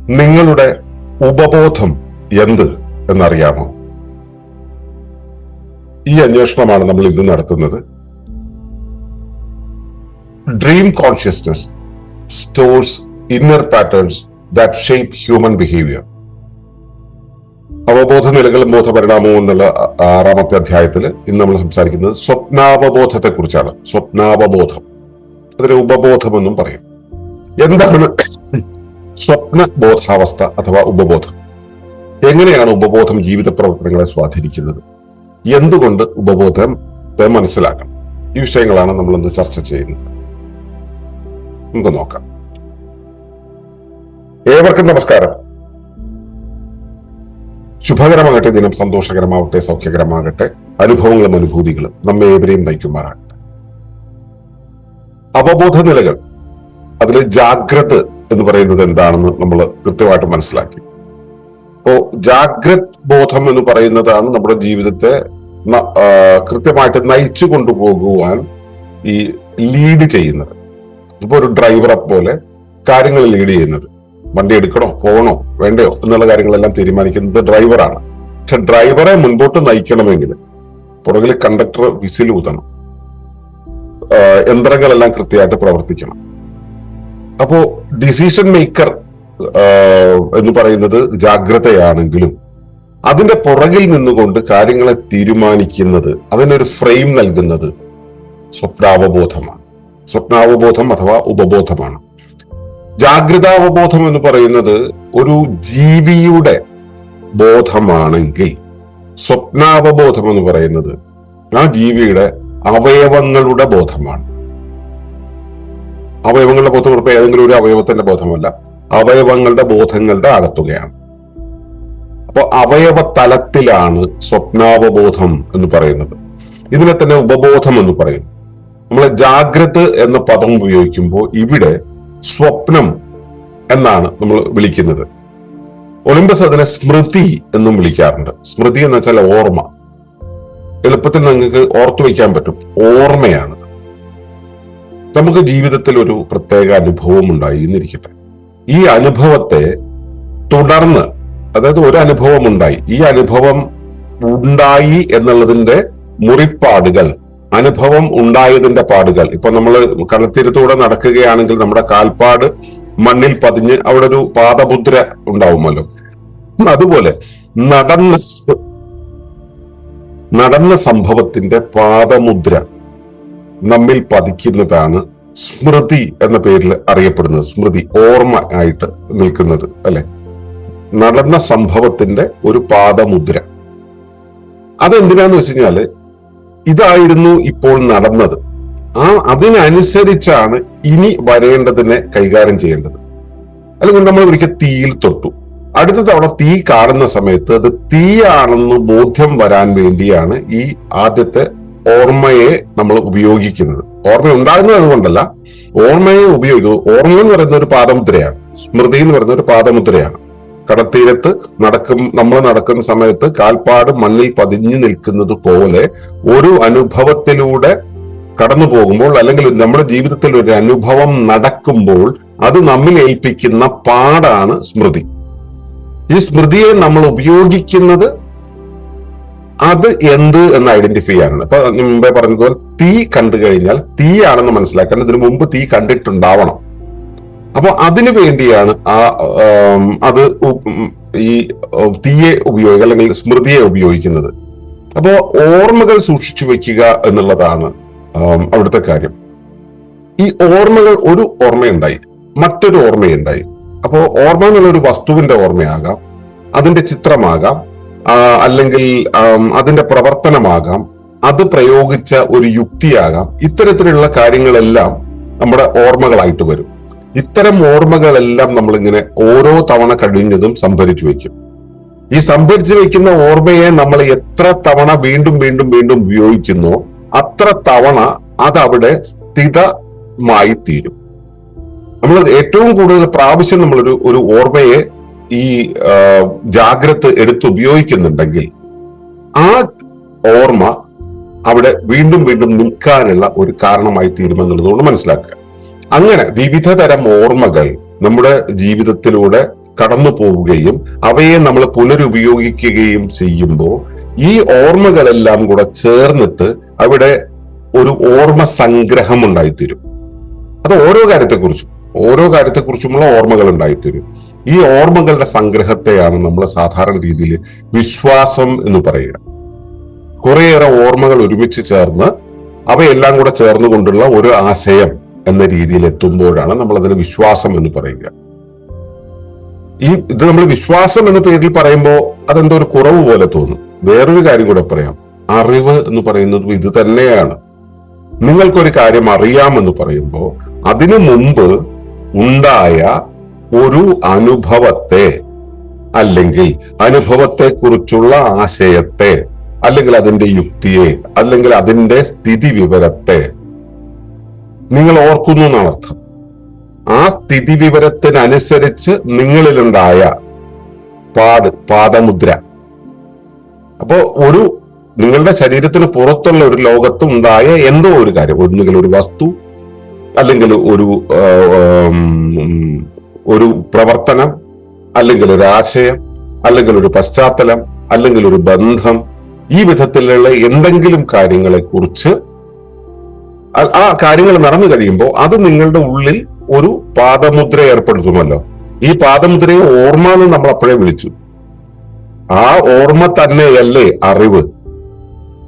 നിങ്ങളുടെ ഉപബോധം എന്ത് എന്നറിയാമോ? ഈ അന്വേഷണമാണ് നമ്മൾ ഇന്ന് നടത്തുന്നത്. Dream consciousness stores inner patterns that shape human behaviour. അവബോധ നിലകളും ബോധപരിണാമവും എന്നുള്ള 6ാമത്തെ അധ്യായത്തിൽ ഇന്ന് നമ്മൾ സംസാരിക്കുന്നത് സ്വപ്നാവബോധത്തെ കുറിച്ചാണ്. സ്വപ്നാവബോധം, അതിന് ഉപബോധമെന്നും പറയും. എന്താണ് സ്വപ്നബോധാവസ്ഥ അഥവാ ഉപബോധം? എങ്ങനെയാണ് ഉപബോധം ജീവിത പ്രവർത്തനങ്ങളെ സ്വാധീനിക്കുന്നത്? എന്തുകൊണ്ട് ഉപബോധത്തെ മനസ്സിലാക്കണം? ഈ വിഷയങ്ങളാണ് നമ്മൾ ഇന്ന് ചർച്ച ചെയ്യുന്നത്. നമുക്ക് നോക്കാം. ഏവർക്കും നമസ്കാരം. ശുഭകരമാകട്ടെ ദിനം, സന്തോഷകരമാവട്ടെ, സൗഖ്യകരമാകട്ടെ. അനുഭവങ്ങളും അനുഭൂതികളും നമ്മെ ഏവരെയും നയിക്കുമാറാകട്ടെ. അവബോധ നിലകൾ, അതിൽ ജാഗ്രത് എന്ന് പറയുന്നത് എന്താണെന്ന് നമ്മൾ കൃത്യമായിട്ട് മനസ്സിലാക്കി. അപ്പോ ജാഗ്രത് ബോധം എന്ന് പറയുന്നതാണ് നമ്മുടെ ജീവിതത്തെ കൃത്യമായിട്ട് നയിച്ചു കൊണ്ടുപോകുവാൻ ഈ ലീഡ് ചെയ്യുന്നത്. ഇപ്പൊ ഒരു ഡ്രൈവറെ പോലെ കാര്യങ്ങൾ ലീഡ് ചെയ്യുന്നത്. വണ്ടി എടുക്കണോ, പോകണോ, വേണ്ടയോ എന്നുള്ള കാര്യങ്ങളെല്ലാം തീരുമാനിക്കുന്നത് ഡ്രൈവറാണ്. പക്ഷെ ഡ്രൈവറെ മുൻപോട്ട് നയിക്കണമെങ്കിൽ പുറകിൽ കണ്ടക്ടർ വിസിലൂതണം, യന്ത്രങ്ങളെല്ലാം കൃത്യമായിട്ട് പ്രവർത്തിക്കണം. അപ്പോ ഡിസിഷൻ മേക്കർ എന്ന് പറയുന്നത് ജാഗ്രതയാണെങ്കിലും അതിന്റെ പുറകിൽ നിന്നുകൊണ്ട് കാര്യങ്ങളെ തീരുമാനിക്കുന്നത്, അതിനൊരു ഫ്രെയിം നൽകുന്നത് സ്വപ്നാവബോധമാണ്. സ്വപ്നാവബോധം അഥവാ ഉപബോധമാണ്. ജാഗ്രതാവബോധം എന്ന് പറയുന്നത് ഒരു ജീവിയുടെ ബോധമാണെങ്കിൽ, സ്വപ്നാവബോധം എന്ന് പറയുന്നത് ആ ജീവിയുടെ അവയവങ്ങളുടെ ബോധമാണ്. അവയവങ്ങളുടെ ബോധം ഉറപ്പ് ഏതെങ്കിലും ഒരു അവയവത്തിന്റെ ബോധമല്ല, അവയവങ്ങളുടെ ബോധങ്ങളുടെ ആകത്തുകയാണ്. അപ്പൊ അവയവ തലത്തിലാണ് സ്വപ്നാവബോധം എന്ന് പറയുന്നത്. ഇതിനെ തന്നെ ഉപബോധം എന്ന് പറയുന്നു. നമ്മൾ ജാഗ്രത് എന്ന പദം ഉപയോഗിക്കുമ്പോൾ ഇവിടെ സ്വപ്നം എന്നാണ് നമ്മൾ വിളിക്കുന്നത്. ഒളിമ്പസ് അതിനെ സ്മൃതി എന്നും വിളിക്കാറുണ്ട്. സ്മൃതി എന്ന് വെച്ചാൽ ഓർമ്മ. എളുപ്പത്തിൽ നിങ്ങൾക്ക് ഓർത്തു വയ്ക്കാൻ പറ്റും. ഓർമ്മയാണത്. നമുക്ക് ജീവിതത്തിൽ ഒരു പ്രത്യേക അനുഭവം ഉണ്ടായി എന്നിരിക്കട്ടെ. ഈ അനുഭവത്തെ തുടർന്ന്, അതായത് ഒരു അനുഭവം ഉണ്ടായി, ഈ അനുഭവം ഉണ്ടായി എന്നുള്ളതിന്റെ മുറിപ്പാടുകൾ, അനുഭവം ഉണ്ടായതിന്റെ പാടുകൾ. ഇപ്പൊ നമ്മൾ കടൽത്തീരത്തൂടെ നടക്കുകയാണെങ്കിൽ നമ്മുടെ കാൽപ്പാട് മണ്ണിൽ പതിഞ്ഞ് അവിടെ ഒരു പാദമുദ്ര ഉണ്ടാവുമല്ലോ. അതുപോലെ നടന്ന സംഭവത്തിന്റെ പാദമുദ്ര നമ്മിൽ പതിക്കുന്നതാണ് സ്മൃതി എന്ന പേരിൽ അറിയപ്പെടുന്നത്. സ്മൃതി, ഓർമ്മ ആയിട്ട് നിൽക്കുന്നത്, അല്ലെ? നടന്ന സംഭവത്തിന്റെ ഒരു പാദമുദ്ര. അതെന്തിനാന്ന് വെച്ച് കഴിഞ്ഞാല് ഇതായിരുന്നു ഇപ്പോൾ നടന്നത്, അതിനനുസരിച്ചാണ് ഇനി വരേണ്ടതിനെ കൈകാര്യം ചെയ്യേണ്ടത്. അല്ലെങ്കിൽ നമ്മൾ ഒരിക്കൽ തീയിൽ തൊട്ടു, അടുത്ത തവണ തീ കാണുന്ന സമയത്ത് അത് തീയാണെന്ന് ബോധ്യം വരാൻ വേണ്ടിയാണ് ഈ ആദ്യത്തെ ഓർമ്മയെ നമ്മൾ ഉപയോഗിക്കുന്നത്. ഓർമ്മ ഉണ്ടാകുന്നത് അതുകൊണ്ടല്ല, ഓർമ്മയെ ഉപയോഗിക്കുന്നത്. ഓർമ്മ എന്ന് പറയുന്ന ഒരു പാദമുദ്രയാണ്, സ്മൃതി എന്ന് പറയുന്ന ഒരു പാദമുദ്രയാണ്. കടൽത്തീരത്ത് നമ്മൾ നടക്കുന്ന സമയത്ത് കാൽപ്പാട് മണ്ണിൽ പതിഞ്ഞു നിൽക്കുന്നത് പോലെ ഒരു അനുഭവത്തിലൂടെ കടന്നു പോകുമ്പോൾ, അല്ലെങ്കിൽ നമ്മുടെ ജീവിതത്തിൽ ഒരു അനുഭവം നടക്കുമ്പോൾ അത് നമ്മിൽ ഏൽപ്പിക്കുന്ന പാടാണ് സ്മൃതി. ഈ സ്മൃതിയെ നമ്മൾ ഉപയോഗിക്കുന്നത് അത് എന്ത് എന്ന് ഐഡന്റിഫൈ ചെയ്യാനാണ്. ഇപ്പൊ മുമ്പേ പറഞ്ഞതുപോലെ തീ കണ്ടു കഴിഞ്ഞാൽ തീയാണെന്ന് മനസ്സിലാക്കാൻ ഇതിനു മുമ്പ് തീ കണ്ടിട്ടുണ്ടാവണം. അപ്പൊ അതിനു വേണ്ടിയാണ് അത് ഈ തീയെ ഉപയോഗിക്കുക, അല്ലെങ്കിൽ സ്മൃതിയെ ഉപയോഗിക്കുന്നത്. അപ്പോ ഓർമ്മകൾ സൂക്ഷിച്ചു വെക്കുക എന്നുള്ളതാണ് അവിടുത്തെ കാര്യം. ഈ ഓർമ്മകൾ, ഒരു ഓർമ്മയുണ്ടായി, മറ്റൊരു ഓർമ്മയുണ്ടായി. അപ്പോ ഓർമ്മ എന്നുള്ളൊരു വസ്തുവിന്റെ ഓർമ്മയാകാം, അതിന്റെ ചിത്രമാകാം, അല്ലെങ്കിൽ അതിന്റെ പ്രവർത്തനമാകാം, അത് പ്രയോഗിച്ച ഒരു യുക്തിയാകാം. ഇത്തരത്തിലുള്ള കാര്യങ്ങളെല്ലാം നമ്മുടെ ഓർമ്മകളായിട്ട് വരും. ഇത്തരം ഓർമ്മകളെല്ലാം നമ്മളിങ്ങനെ ഓരോ തവണ കഴിഞ്ഞതും സംഭരിച്ചു വെക്കും. ഈ സംഭരിച്ചു വെക്കുന്ന ഓർമ്മയെ നമ്മൾ എത്ര തവണ വീണ്ടും വീണ്ടും വീണ്ടും ഉപയോഗിക്കുന്നോ അത്ര തവണ അതവിടെ സ്ഥിരമായി തീരും. നമ്മൾ ഏറ്റവും കൂടുതൽ പ്രാവശ്യം നമ്മളൊരു ഓർമ്മയെ ഈ ജാഗ്രത എടുത്ത് ഉപയോഗിക്കുന്നുണ്ടെങ്കിൽ ആ ഓർമ്മ അവിടെ വീണ്ടും വീണ്ടും നിൽക്കാനുള്ള ഒരു കാരണമായി തീരുമെന്നുള്ളതുകൊണ്ട് മനസ്സിലാക്കുക. അങ്ങനെ വിവിധ തരം ഓർമ്മകൾ നമ്മുടെ ജീവിതത്തിലൂടെ കടന്നു പോവുകയും അവയെ നമ്മൾ പുനരുപയോഗിക്കുകയും ചെയ്യുമ്പോൾ ഈ ഓർമ്മകളെല്ലാം കൂടെ ചേർന്നിട്ട് അവിടെ ഒരു ഓർമ്മ സംഗ്രഹം ഉണ്ടായിത്തീരും. അത് ഓരോ കാര്യത്തെക്കുറിച്ചുമുള്ള ഓർമ്മകൾ ഉണ്ടായിത്തീരും. ഈ ഓർമ്മകളുടെ സംഗ്രഹത്തെയാണ് നമ്മൾ സാധാരണ രീതിയിൽ വിശ്വാസം എന്ന് പറയുക. കുറേയേറെ ഓർമ്മകൾ ഒരുമിച്ച് ചേർന്ന് അവയെല്ലാം കൂടെ ചേർന്നുകൊണ്ടുള്ള ഒരു ആശയം എന്ന രീതിയിൽ എത്തുമ്പോഴാണ് നമ്മൾ അതിന് വിശ്വാസം എന്ന് പറയുക. ഇത് നമ്മൾ വിശ്വാസം എന്ന പേരിൽ പറയുമ്പോൾ അതെന്തോ ഒരു കുറവ് പോലെ തോന്നും. വേറൊരു കാര്യം കൂടെ പറയാം. അറിവ് എന്ന് പറയുന്നതും ഇത് തന്നെയാണ്. നിങ്ങൾക്കൊരു കാര്യം അറിയാമെന്ന് പറയുമ്പോൾ അതിനു മുമ്പ് ഉണ്ടായ ഒരു അനുഭവത്തെ, അല്ലെങ്കിൽ അനുഭവത്തെ കുറിച്ചുള്ള ആശയത്തെ, അല്ലെങ്കിൽ അതിന്റെ യുക്തിയെ, അല്ലെങ്കിൽ അതിന്റെ സ്ഥിതി വിവരത്തെ നിങ്ങൾ ഓർക്കുന്നു എന്നാണ് അർത്ഥം. ആ സ്ഥിതി വിവരത്തിനനുസരിച്ച് നിങ്ങളിലുണ്ടായ പാദമുദ്ര. അപ്പോ നിങ്ങളുടെ ശരീരത്തിന് പുറത്തുള്ള ഒരു ലോകത്ത് ഉണ്ടായ എന്തോ ഒരു കാര്യം, ഒന്നുകിൽ ഒരു വസ്തു, അല്ലെങ്കിൽ ഒരു പ്രവർത്തനം, അല്ലെങ്കിൽ ഒരു ആശയം, അല്ലെങ്കിൽ ഒരു പശ്ചാത്തലം, അല്ലെങ്കിൽ ഒരു ബന്ധം, ഈ വിധത്തിലുള്ള എന്തെങ്കിലും കാര്യങ്ങളെ കുറിച്ച് ആ കാര്യങ്ങൾ നടന്നു കഴിയുമ്പോൾ അത് നിങ്ങളുടെ ഉള്ളിൽ ഒരു പാദമുദ്ര ഏർപ്പെടുത്തുമല്ലോ. ഈ പാദമുദ്രയെ ഓർമ്മ എന്ന് നമ്മൾ അപ്പോഴേ വിളിച്ചു. ആ ഓർമ്മ തന്നെയല്ലേ അറിവ്?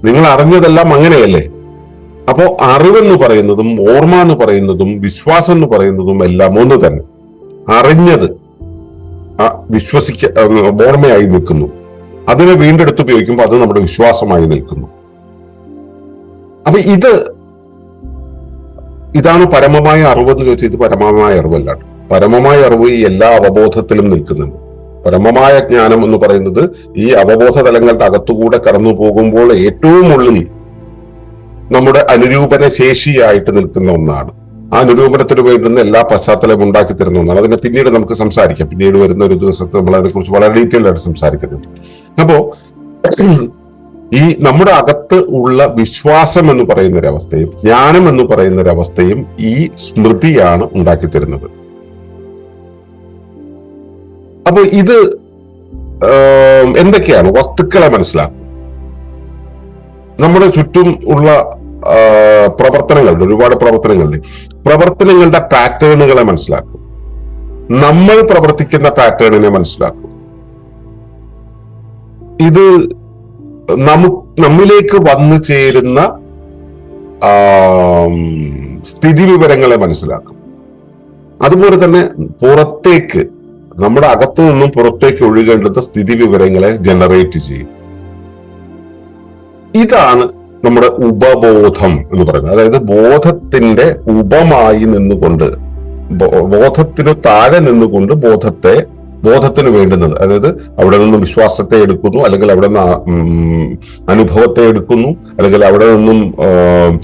നിങ്ങൾ അറിഞ്ഞതെല്ലാം അങ്ങനെയല്ലേ? അപ്പോ അറിവെന്ന് പറയുന്നതും ഓർമ്മ എന്ന് പറയുന്നതും വിശ്വാസം എന്ന് പറയുന്നതും എല്ലാം ഒന്ന് തന്നെ. അറിഞ്ഞത് ഓർമ്മയായി നിൽക്കുന്നു. അതിനെ വീണ്ടെടുത്ത് ഉപയോഗിക്കുമ്പോൾ അത് നമ്മുടെ വിശ്വാസമായി നിൽക്കുന്നു. അപ്പൊ ഇതാണ് പരമമായ അറിവെന്ന് ചോദിച്ചാൽ ഇത് പരമമായ അറിവല്ല. പരമമായ അറിവ് ഈ എല്ലാ അവബോധത്തിലും നിൽക്കുന്നുണ്ട്. പരമമായ ജ്ഞാനം എന്ന് പറയുന്നത് ഈ അവബോധ തലങ്ങളുടെ അകത്തുകൂടെ കടന്നു പോകുമ്പോൾ ഏറ്റവും ഉള്ളിൽ നമ്മുടെ അനുരൂപന ശേഷിയായിട്ട് നിൽക്കുന്ന ഒന്നാണ്. ആ നിരൂപണത്തിന് വേണ്ടുന്ന എല്ലാ പശ്ചാത്തലവും ഉണ്ടാക്കി തരുന്ന ഒന്നാണ്. അതിനെ പിന്നീട് നമുക്ക് സംസാരിക്കാം. പിന്നീട് വരുന്ന ഒരു ദിവസത്തെ നമ്മൾ അതിനെക്കുറിച്ച് വളരെ ഡീറ്റെയിൽ ആയിട്ട് സംസാരിക്കുന്നുണ്ട്. അപ്പോ ഈ നമ്മുടെ അകത്ത് ഉള്ള വിശ്വാസം എന്ന് പറയുന്ന ഒരവസ്ഥയും ജ്ഞാനം എന്ന് പറയുന്ന ഒരവസ്ഥയും ഈ സ്മൃതിയാണ് ഉണ്ടാക്കി തരുന്നത്. അപ്പൊ ഇത് എന്തൊക്കെയാണ്? വസ്തുക്കളെ മനസ്സിലാക്കും. നമ്മുടെ ചുറ്റും ഉള്ള പ്രവർത്തനങ്ങളുടെ ഒരുപാട് പ്രവർത്തനങ്ങളുടെ പാറ്റേണുകളെ മനസ്സിലാക്കും. നമ്മൾ പ്രവർത്തിക്കുന്ന പാറ്റേണിനെ മനസ്സിലാക്കും. ഇത് നമ്മിലേക്ക് വന്നു ചേരുന്ന സ്ഥിതി വിവരങ്ങളെ മനസ്സിലാക്കും. അതുപോലെ തന്നെ പുറത്തേക്ക്, നമ്മുടെ അകത്തു നിന്നും പുറത്തേക്ക് ഒഴുകേണ്ടുന്ന സ്ഥിതി വിവരങ്ങളെ ജനറേറ്റ് ചെയ്യും. ഇതാണ് നമ്മുടെ ഉപബോധം എന്ന് പറയുന്നത്. അതായത് ബോധത്തിന്റെ ഉപമായി നിന്നുകൊണ്ട്, ബോധത്തിനു താഴെ നിന്നുകൊണ്ട് ബോധത്തിന് വേണ്ടുന്നത്, അതായത് അവിടെ നിന്നും വിശ്വാസത്തെ എടുക്കുന്നു, അല്ലെങ്കിൽ അവിടെ നിന്ന് അനുഭവത്തെ എടുക്കുന്നു, അല്ലെങ്കിൽ അവിടെ നിന്നും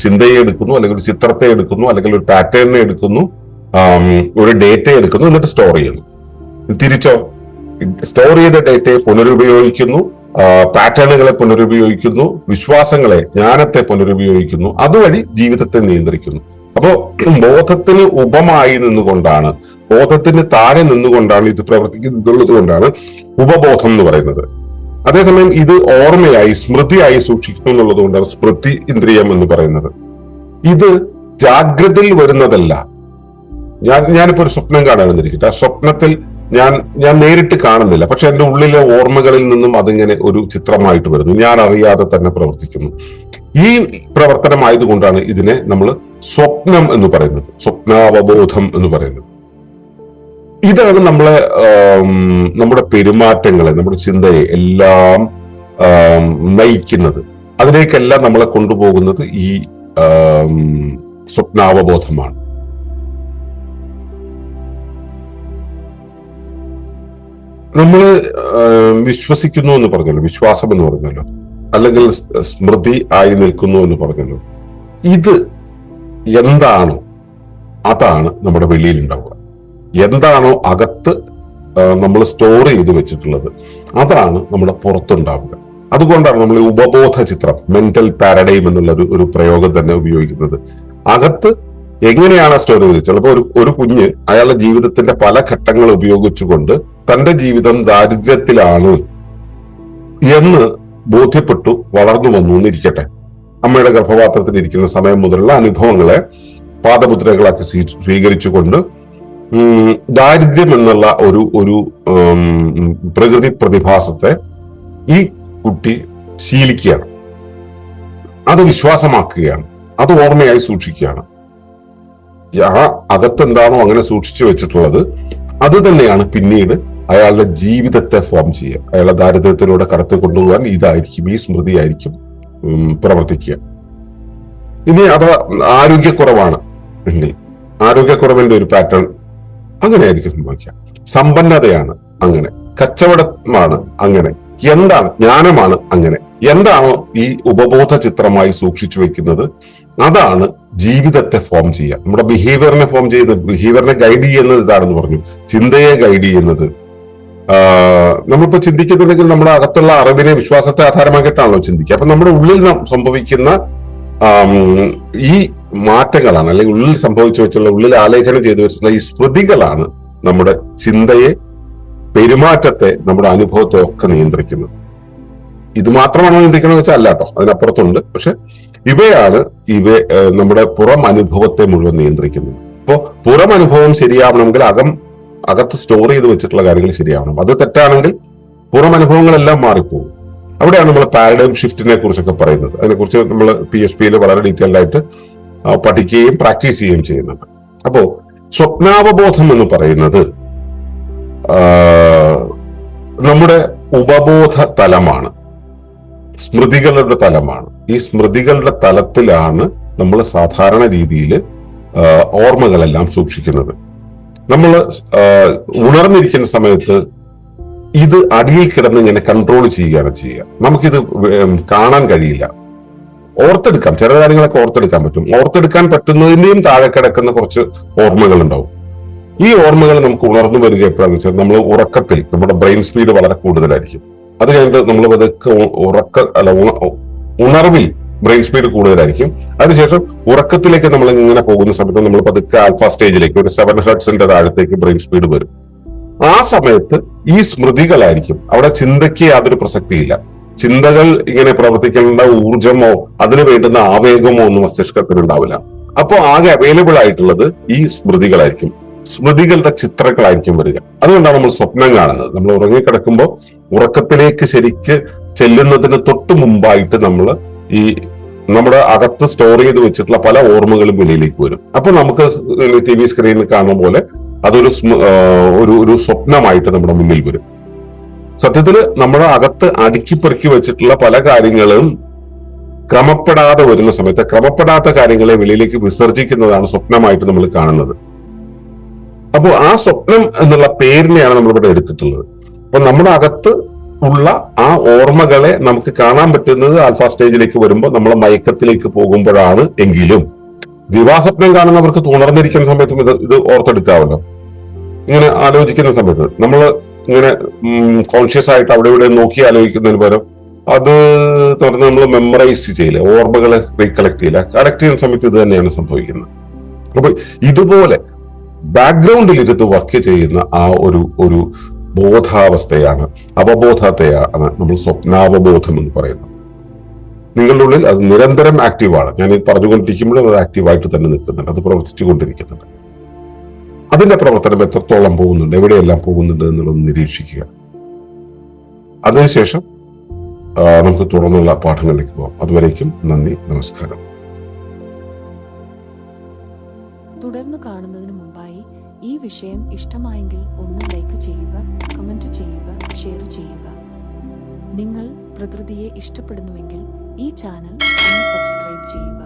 ചിന്തയെ എടുക്കുന്നു, അല്ലെങ്കിൽ ഒരു ചിത്രത്തെ എടുക്കുന്നു, അല്ലെങ്കിൽ ഒരു പാറ്റേണിനെ എടുക്കുന്നു, ഒരു ഡേറ്റയെ എടുക്കുന്നു, എന്നിട്ട് സ്റ്റോർ ചെയ്യുന്നു. തിരിച്ചോ, സ്റ്റോർ ചെയ്ത ഡേറ്റയെ പുനരുപയോഗിക്കുന്നു, പാറ്റേണുകളെ പുനരുപയോഗിക്കുന്നു, വിശ്വാസങ്ങളെ, ജ്ഞാനത്തെ പുനരുപയോഗിക്കുന്നു, അതുവഴി ജീവിതത്തെ നിയന്ത്രിക്കുന്നു. അപ്പോ ബോധത്തിന് ഉപമായി നിന്നുകൊണ്ടാണ്, ബോധത്തിന് താഴെ നിന്നുകൊണ്ടാണ് ഇത് പ്രവർത്തിക്കുന്നുള്ളത് കൊണ്ടാണ് ഉപബോധം എന്ന് പറയുന്നത്. അതേസമയം ഇത് ഓർമ്മയായി, സ്മൃതിയായി സൂക്ഷിക്കുന്നു എന്നുള്ളത് കൊണ്ടാണ് സ്മൃതി ഇന്ദ്രിയം എന്ന് പറയുന്നത്. ഇത് ജാഗ്രതയിൽ വരുന്നതല്ല. ഞാനിപ്പോ ഒരു സ്വപ്നം കാണാനെന്നിരിക്കട്ടെ. ആ സ്വപ്നത്തിൽ ഞാൻ നേരിട്ട് കാണുന്നില്ല, പക്ഷെ എന്റെ ഉള്ളിലെ ഓർമ്മകളിൽ നിന്നും അതിങ്ങനെ ഒരു ചിത്രമായിട്ട് വരുന്നു. ഞാൻ അറിയാതെ തന്നെ പ്രവർത്തിക്കുന്നു. ഈ പ്രവർത്തനമായതുകൊണ്ടാണ് ഇതിനെ നമ്മൾ സ്വപ്നം എന്ന് പറയുന്നത്, സ്വപ്നാവബോധം എന്ന് പറയുന്നത്. ഇതാണ് നമ്മുടെ പെരുമാറ്റങ്ങളെ, നമ്മുടെ ചിന്തയെ എല്ലാം നയിക്കുന്നത്. അതിലേക്കെല്ലാം നമ്മളെ കൊണ്ടുപോകുന്നത് ഈ സ്വപ്നാവബോധമാണ്. നമ്മൾ വിശ്വസിക്കുന്നു എന്ന് പറഞ്ഞല്ലോ, വിശ്വാസം എന്ന് പറഞ്ഞല്ലോ, അല്ലെങ്കിൽ സ്മൃതി ആയി നിൽക്കുന്നു എന്ന് പറഞ്ഞല്ലോ. ഇത് എന്താണോ അതാണ് നമ്മുടെ വെളിയിൽ ഉണ്ടാവുക. എന്താണോ അകത്ത് നമ്മൾ സ്റ്റോർ ചെയ്ത് വെച്ചിട്ടുള്ളത് അതാണ് നമ്മുടെ പുറത്തുണ്ടാവുക. അതുകൊണ്ടാണ് നമ്മൾ ഉപബോധ ചിത്രം, മെന്റൽ പാരഡൈം എന്നുള്ള ഒരു പ്രയോഗം തന്നെ ഉപയോഗിക്കുന്നത്. അകത്ത് എങ്ങനെയാണ് സ്റ്റോർ ചെയ്തത്? ചിലപ്പോൾ ഒരു കുഞ്ഞ് അയാളുടെ ജീവിതത്തിന്റെ പല ഘട്ടങ്ങൾ ഉപയോഗിച്ചുകൊണ്ട് തന്റെ ജീവിതം ദാരിദ്ര്യത്തിലാണ് എന്ന് ബോധ്യപ്പെട്ടു വളർന്നു വന്നു എന്നിരിക്കട്ടെ. അമ്മയുടെ ഗർഭപാത്രത്തിൽ ഇരിക്കുന്ന സമയം മുതലുള്ള അനുഭവങ്ങളെ പാദമുദ്രകളാക്കി സ്വീകരിച്ചുകൊണ്ട് ദാരിദ്ര്യം എന്നുള്ള ഒരു പ്രകൃതി പ്രതിഭാസത്തെ ഈ കുട്ടി ശീലിക്കുകയാണ്, അത് വിശ്വാസമാക്കുകയാണ്, അത് ഓർമ്മയായി സൂക്ഷിക്കുകയാണ്. ആ അകത്തെന്താണോ അങ്ങനെ സൂക്ഷിച്ചു വെച്ചിട്ടുള്ളത് അത് തന്നെയാണ് പിന്നീട് അയാളുടെ ജീവിതത്തെ ഫോം ചെയ്യുക. അയാളെ ദാരിദ്ര്യത്തിലൂടെ കടത്തി കൊണ്ടുപോകാൻ ഇതായിരിക്കും, ഈ സ്മൃതിയായിരിക്കും പ്രവർത്തിക്കുക. ഇനി അത് ആരോഗ്യക്കുറവാണ് എങ്കിൽ ആരോഗ്യക്കുറവിന്റെ ഒരു പാറ്റേൺ അങ്ങനെയായിരിക്കും സംഭവിക്കുക. സമ്പന്നതയാണ് അങ്ങനെ, കച്ചവടമാണ് അങ്ങനെ, എന്താണ് ജ്ഞാനമാണ് അങ്ങനെ, എന്താണോ ഈ ഉപബോധ ചിത്രമായി സൂക്ഷിച്ചു വെക്കുന്നത് അതാണ് ജീവിതത്തെ ഫോം ചെയ്യുക. നമ്മുടെ ബിഹേവിയറിനെ ഫോം ചെയ്ത് ബിഹേവിയറിനെ ഗൈഡ് ചെയ്യുന്നത് ഇതാണെന്ന് പറഞ്ഞു. ചിന്തയെ ഗൈഡ് ചെയ്യുന്നത് നമ്മളിപ്പോ ചിന്തിക്കുന്നുണ്ടെങ്കിൽ നമ്മുടെ അകത്തുള്ള അറിവിനെ വിശ്വാസത്തെ ആധാരമാക്കിയിട്ടാണല്ലോ ചിന്തിക്കുക. അപ്പൊ നമ്മുടെ ഉള്ളിൽ സംഭവിക്കുന്ന ഈ മാറ്റങ്ങളാണ്, അല്ലെങ്കിൽ ഉള്ളിൽ സംഭവിച്ചു വെച്ചുള്ള, ഉള്ളിൽ ആലേഖനം ചെയ്തു വെച്ചിട്ടുള്ള ഈ സ്മൃതികളാണ് നമ്മുടെ ചിന്തയെ, പെരുമാറ്റത്തെ, നമ്മുടെ അനുഭവത്തെ ഒക്കെ നിയന്ത്രിക്കുന്നത്. ഇത് മാത്രമാണോ നിയന്ത്രിക്കണമെന്ന് വെച്ചാൽ അല്ല കേട്ടോ, അതിനപ്പുറത്തുണ്ട്. പക്ഷെ ഇവയാണ് നമ്മുടെ പുറം അനുഭവത്തെ മുഴുവൻ നിയന്ത്രിക്കുന്നത്. അപ്പോ പുറം അനുഭവം ശരിയാവണമെങ്കിൽ അകത്ത് സ്റ്റോർ ചെയ്ത് വെച്ചിട്ടുള്ള കാര്യങ്ങൾ ശരിയാവണം. അത് തെറ്റാണെങ്കിൽ പുറം അനുഭവങ്ങളെല്ലാം മാറിപ്പോകും. അവിടെയാണ് നമ്മൾ പാരഡൈം ഷിഫ്റ്റിനെ കുറിച്ചൊക്കെ പറയുന്നത്. അതിനെക്കുറിച്ച് നമ്മൾ PHP വളരെ ഡീറ്റെയിൽഡ് ആയിട്ട് പഠിക്കുകയും പ്രാക്ടീസ് ചെയ്യുകയും ചെയ്യുന്നുണ്ട്. അപ്പോ സ്വപ്നാവബോധം എന്ന് പറയുന്നത് നമ്മുടെ ഉപബോധ തലമാണ്, സ്മൃതികളുടെ തലമാണ്. ഈ സ്മൃതികളുടെ തലത്തിലാണ് നമ്മൾ സാധാരണ രീതിയിൽ ഓർമ്മകളെല്ലാം സൂക്ഷിക്കുന്നത്. നമ്മൾ ഉണർന്നിരിക്കുന്ന സമയത്ത് ഇത് അടിയിൽ കിടന്ന് ഇങ്ങനെ കൺട്രോൾ ചെയ്യുകയാണ് ചെയ്യുക. നമുക്കിത് കാണാൻ കഴിയില്ല. ഓർത്തെടുക്കാം, ചില കാര്യങ്ങളൊക്കെ ഓർത്തെടുക്കാൻ പറ്റും. ഓർത്തെടുക്കാൻ പറ്റുന്നതിന്റെയും താഴെ കിടക്കുന്ന കുറച്ച് ഓർമ്മകൾ ഉണ്ടാവും. ഈ ഓർമ്മകൾ നമുക്ക് ഉണർന്നു വരിക എപ്പോഴാന്ന് വെച്ചാൽ നമ്മൾ ഉറക്കത്തിൽ, നമ്മുടെ ബ്രെയിൻ സ്പീഡ് വളരെ കൂടുതലായിരിക്കും. അത് കഴിഞ്ഞിട്ട് നമ്മൾ പതുക്കെ ഉണർവിൽ ബ്രെയിൻ സ്പീഡ് കൂടുതലായിരിക്കും. അതിനുശേഷം ഉറക്കത്തിലേക്ക് നമ്മൾ ഇങ്ങനെ പോകുന്ന സമയത്ത് നമ്മൾ പതുക്കെ ആൽഫ സ്റ്റേജിലേക്ക്, ഒരു 7 ഹെർട്സിന്റെ താഴത്തേക്ക് ബ്രെയിൻ സ്പീഡ് വരും. ആ സമയത്ത് ഈ സ്മൃതികളായിരിക്കും. അവിടെ ചിന്തയ്ക്ക് യാതൊരു പ്രസക്തിയില്ല. ചിന്തകൾ ഇങ്ങനെ പ്രവർത്തിക്കേണ്ട ഊർജമോ അതിന് വേണ്ടുന്ന ആവേഗമോ ഒന്നും മസ്തിഷ്കത്തിന് ഉണ്ടാവില്ല. അപ്പോൾ ആകെ അവൈലബിൾ ആയിട്ടുള്ളത് ഈ സ്മൃതികളായിരിക്കും, സ്മൃതികളുടെ ചിത്രങ്ങളായിരിക്കും വരിക. അതുകൊണ്ടാണ് നമ്മൾ സ്വപ്നം കാണുന്നത്. നമ്മൾ ഉറങ്ങിക്കിടക്കുമ്പോൾ ഉറക്കത്തിലേക്ക് ശരിക്ക് ചെല്ലുന്നതിന് തൊട്ട് മുമ്പായിട്ട് നമ്മൾ ഈ നമ്മുടെ അകത്ത് സ്റ്റോർ ചെയ്ത് വെച്ചിട്ടുള്ള പല ഓർമ്മകളും വെളിയിലേക്ക് വരും. അപ്പൊ നമുക്ക് TV സ്ക്രീനിൽ കാണുന്ന പോലെ അതൊരു ഒരു സ്വപ്നമായിട്ട് നമ്മുടെ മുന്നിൽ വരും. സത്യത്തില് നമ്മുടെ അകത്ത് അടുക്കിപ്പെറുക്കി വെച്ചിട്ടുള്ള പല കാര്യങ്ങളും ക്രമപ്പെടാതെ വരുന്ന സമയത്ത് ക്രമപ്പെടാത്ത കാര്യങ്ങളെ വെളിയിലേക്ക് വിസർജിക്കുന്നതാണ് സ്വപ്നമായിട്ട് നമ്മൾ കാണുന്നത്. അപ്പോൾ ആ സ്വപ്നം എന്നുള്ള പേരിനെയാണ് നമ്മളിവിടെ എടുത്തിട്ടുള്ളത്. അപ്പൊ നമ്മുടെ അകത്ത് ഉള്ള ആ ഓർമ്മകളെ നമുക്ക് കാണാൻ പറ്റുന്നത് ആൽഫ സ്റ്റേജിലേക്ക് വരുമ്പോൾ നമ്മൾ മയക്കത്തിലേക്ക് പോകുമ്പോഴാണ്. എങ്കിലും ദിവാസ്വപ്നം കാണുന്നവർക്ക് ഉണർന്നിരിക്കുന്ന സമയത്തും ഇത് ഓർത്തെടുക്കാമല്ലോ. ഇങ്ങനെ ആലോചിക്കുന്ന സമയത്ത് നമ്മൾ ഇങ്ങനെ കോൺഷ്യസ് ആയിട്ട് അവിടെ ഇവിടെ നോക്കി ആലോചിക്കുന്നതിന് പകരം അത് തുടർന്ന് നമ്മൾ മെമ്മറൈസ് ചെയ്യില്ല, ഓർമ്മകളെ റീകളക്ട് ചെയ്യില്ല. കളക്ട് ചെയ്യുന്ന സമയത്ത് ഇത് തന്നെയാണ് സംഭവിക്കുന്നത്. അപ്പൊ ഇതുപോലെ ബാക്ക്ഗ്രൗണ്ടിൽ ഇരുന്ന് വർക്ക് ചെയ്യുന്ന ആ ഒരു ബോധാവസ്ഥയാണ്, അവബോധത്തെയാണ് നമ്മൾ സ്വപ്നാവബോധം എന്ന് പറയുന്നത്. നിങ്ങളുടെ ഉള്ളിൽ അത് നിരന്തരം ആക്റ്റീവാണ്. ഞാൻ ഇത് പറഞ്ഞുകൊണ്ടിരിക്കുമ്പോഴും അത് ആക്റ്റീവായിട്ട് തന്നെ നിൽക്കുന്നുണ്ട്, അത് പ്രവർത്തിച്ചു കൊണ്ടിരിക്കുന്നുണ്ട്. അതിന്റെ പ്രവർത്തനം എത്രത്തോളം പോകുന്നുണ്ട്, എവിടെയെല്ലാം പോകുന്നുണ്ട് എന്നുള്ളത് നിരീക്ഷിക്കുക. അതിനുശേഷം നമുക്ക് തുടർന്നുള്ള പാഠങ്ങളിലേക്ക് പോകാം. അതുവരേക്കും നന്ദി, നമസ്കാരം. തുടർന്ന് കാണുന്നതിന് മുമ്പായി ഈ വിഷയം ഇഷ്ടമായെങ്കിൽ ഒന്ന് ലൈക്ക് ചെയ്യുക, കമന്റ് ചെയ്യുക, ഷെയർ ചെയ്യുക. നിങ്ങൾ പ്രകൃതിയെ ഇഷ്ടപ്പെടുന്നുവെങ്കിൽ ഈ ചാനൽ ഒന്ന് സബ്സ്ക്രൈബ് ചെയ്യുക.